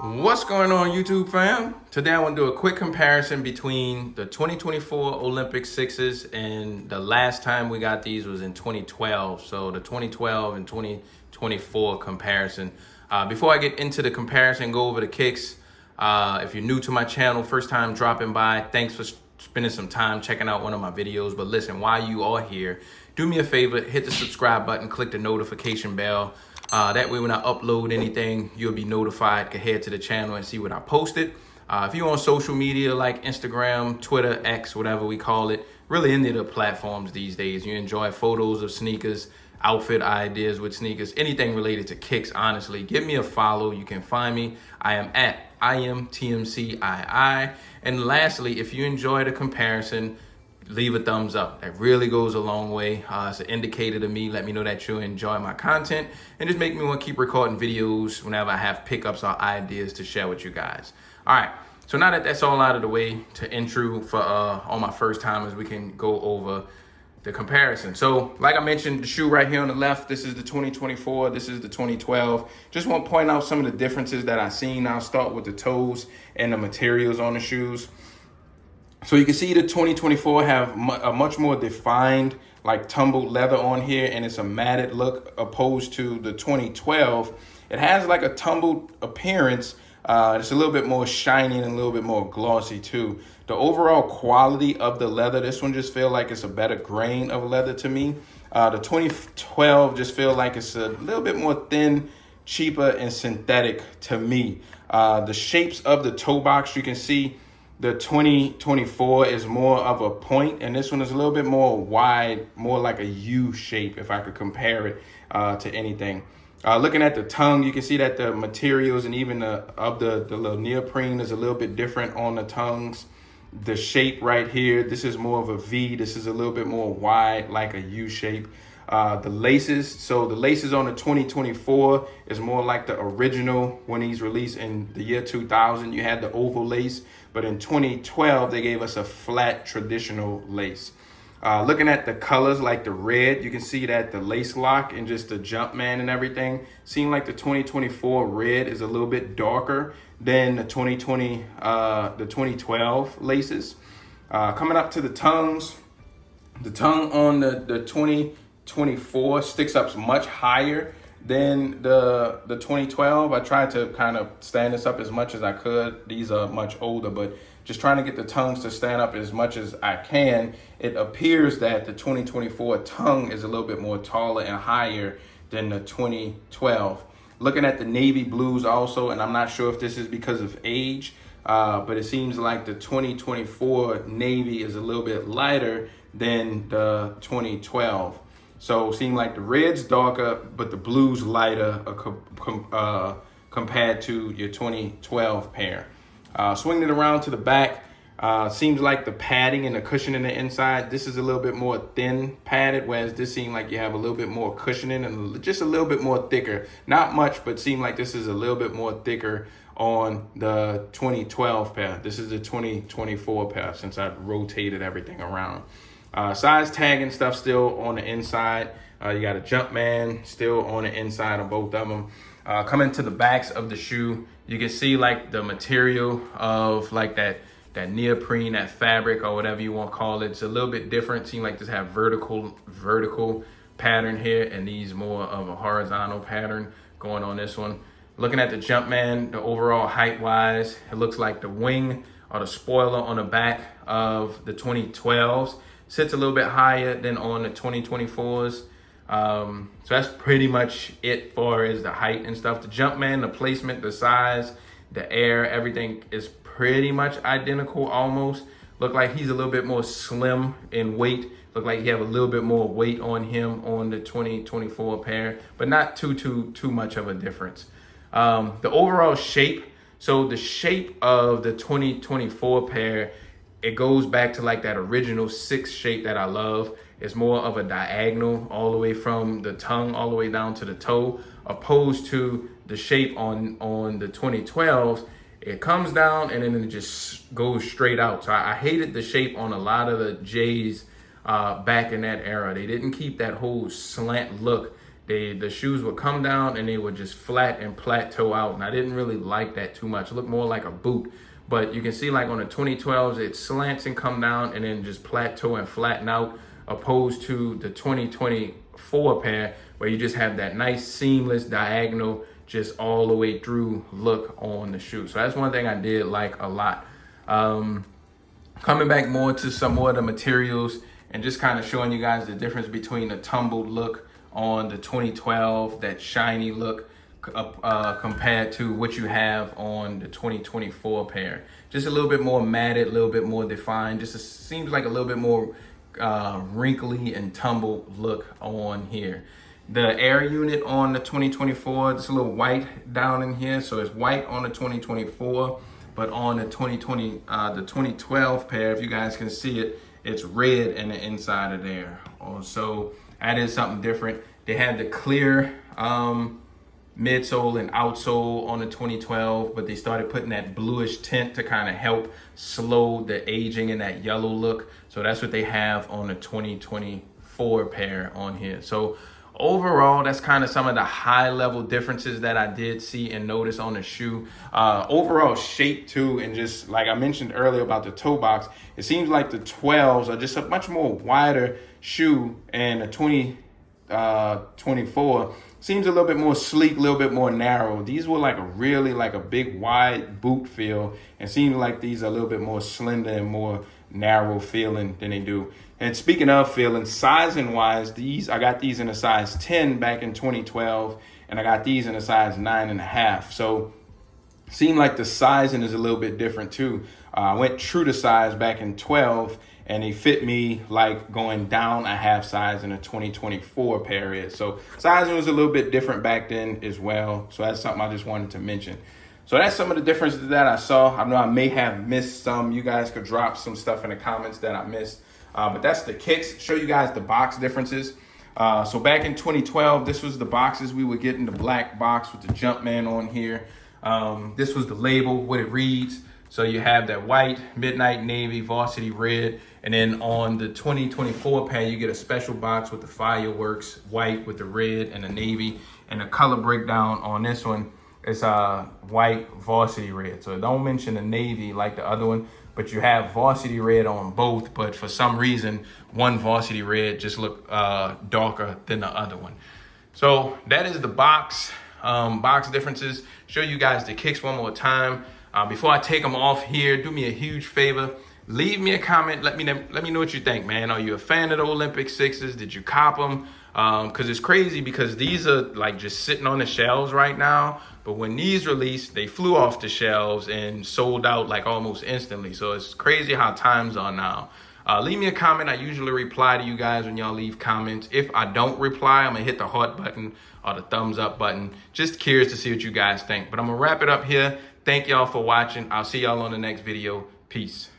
What's going on, YouTube fam? Today I want to do a quick comparison between the 2024 Olympic sixes and the last time we got these was in 2012. So the 2012 and 2024 comparison. Before I get into the comparison, go over the kicks. If you're new to my channel, first time dropping by, thanks for spending some time checking out one of my videos. But listen, while you are here, do me a favor, hit the subscribe button, click the notification bell. That way when I upload anything, you'll be notified. Can head to the channel and see what I posted. If you're on social media like Instagram, Twitter, X, whatever we call it, really any of the platforms these days, you enjoy photos of sneakers, outfit ideas with sneakers, anything related to kicks, honestly, give me a follow. You can find me. I am at iAMTMCII. And lastly, if you enjoy the comparison, leave a thumbs up. That really goes a long way. It's an indicator to me. Let me know that you enjoy my content and just make me want to keep recording videos whenever I have pickups or ideas to share with you guys. All right. So now that that's all out of the way, to intro for all my first timers, we can go over the comparison. So like I mentioned, the shoe right here on the left, this is the 2024, this is the 2012. Just want to point out some of the differences that I've seen. I'll start with the toes and the materials on the shoes. So you can see the 2024 have a much more defined, like tumbled leather on here, and it's a matted look opposed to the 2012. It has like a tumbled appearance. It's a little bit more shiny and a little bit more glossy too. The overall quality of the leather, this one just feel like it's a better grain of leather to me. The 2012 just feel like it's a little bit more thin, cheaper, and synthetic to me. The shapes of the toe box, you can see the 2024 is more of a point, and this one is a little bit more wide, more like a U shape, if I could compare it to anything. Looking at the tongue, you can see that the materials and even the little neoprene is a little bit different on the tongues. The shape right here, this is more of a V. This is a little bit more wide, like a U shape. The laces, so the laces on the 2024 is more like the original when these released in the year 2000. You had the oval lace, but in 2012 they gave us a flat traditional lace. Looking at the colors, like the red, you can see that the lace lock and just the Jumpman and everything seem like the 2024 red is a little bit darker than the 2012 laces. Coming up to the tongues, the tongue on the 2024 sticks up much higher than the 2012. I tried to kind of stand this up as much as I could. These are much older, but just trying to get the tongues to stand up as much as I can. It appears that the 2024 tongue is a little bit more taller and higher than the 2012. Looking at the navy blues also, and I'm not sure if this is because of age, but it seems like the 2024 navy is a little bit lighter than the 2012. So it seems like the red's darker, but the blue's lighter compared to your 2012 pair. Swinging it around to the back, seems like the padding and the cushion in the inside, this is a little bit more thin padded, whereas this seems like you have a little bit more cushioning and just a little bit more thicker. Not much, but seem like this is a little bit more thicker on the 2012 pair. This is the 2024 pair since I've rotated everything around. Size tag and stuff still on the inside. You got a Jumpman still on the inside of both of them. Coming to the backs of the shoe, you can see like the material of like that neoprene, that fabric or whatever you want to call it. It's a little bit different. Seem like this have vertical pattern here, and these more of a horizontal pattern going on this one. Looking at the Jumpman, the overall height wise, it looks like the wing or the spoiler on the back of the 2012s sits a little bit higher than on the 2024s. So that's pretty much it for as the height and stuff. The Jumpman, the placement, the size, the air, everything is pretty much identical almost. Look like he's a little bit more slim in weight. Look like he have a little bit more weight on him on the 2024 pair, but not too much of a difference. The overall shape, so the shape of the 2024 pair, it goes back to like that original 6 shape that I love. It's more of a diagonal all the way from the tongue all the way down to the toe, opposed to the shape on the 2012s. It comes down and then it just goes straight out. So I hated the shape on a lot of the J's back in that era. They didn't keep that whole slant look the shoes would come down and they would just flat and plateau out. And I didn't really like that too much. It looked more like a boot. But you can see like on the 2012s, it slants and come down and then just plateau and flatten out, opposed to the 2024 pair where you just have that nice seamless diagonal just all the way through look on the shoe. So that's one thing I did like a lot. Coming back more to some more of the materials and just kind of showing you guys the difference between the tumbled look on the 2012, that shiny look, compared to what you have on the 2024 pair. Just a little bit more matted, a little bit more defined. Just seems like a little bit more wrinkly and tumbled look on here. The air unit on the 2024, it's a little white down in here. So it's white on the 2024, but on the 2012 pair, if you guys can see it, it's red in the inside of there. So that is something different. They had the clear midsole and outsole on the 2012, but they started putting that bluish tint to kind of help slow the aging and that yellow look. So that's what they have on the 2024 pair on here. So overall, that's kind of some of the high level differences that I did see and notice on the shoe. Overall shape too, and just like I mentioned earlier about the toe box, it seems like the 12s are just a much more wider shoe, and the 2024 seems a little bit more sleek, a little bit more narrow. These were like a big wide boot feel, and seems like these are a little bit more slender and more narrow feeling than they do. And speaking of feeling, sizing wise, I got these in a size 10 back in 2012, and I got these in a size 9.5. So seemed like the sizing is a little bit different too. I went true to size back in 12, and they fit me like going down a half size in a 2024 pair is. So sizing was a little bit different back then as well. So that's something I just wanted to mention. So that's some of the differences that I saw. I know I may have missed some. You guys could drop some stuff in the comments that I missed. But that's the kicks. Show you guys the box differences. So back in 2012, this was the boxes we would get in the black box with the Jumpman on here. This was the label, what it reads. So you have that white, midnight navy, varsity red. And then on the 2024 pair, you get a special box with the fireworks, white with the red and the navy. And the color breakdown on this one is white, varsity red. So don't mention the navy like the other one, but you have varsity red on both. But for some reason, one varsity red just looked darker than the other one. So that is the box differences. Show you guys the kicks one more time. Before I take them off here, do me a huge favor. Leave me a comment. Let me know what you think, man. Are you a fan of the Olympic sixes? Did you cop them? Because it's crazy because these are like just sitting on the shelves right now. But when these released, they flew off the shelves and sold out like almost instantly. So it's crazy how times are now. Leave me a comment. I usually reply to you guys when y'all leave comments. If I don't reply, I'm going to hit the heart button or the thumbs up button. Just curious to see what you guys think. But I'm going to wrap it up here. Thank y'all for watching. I'll see y'all on the next video. Peace.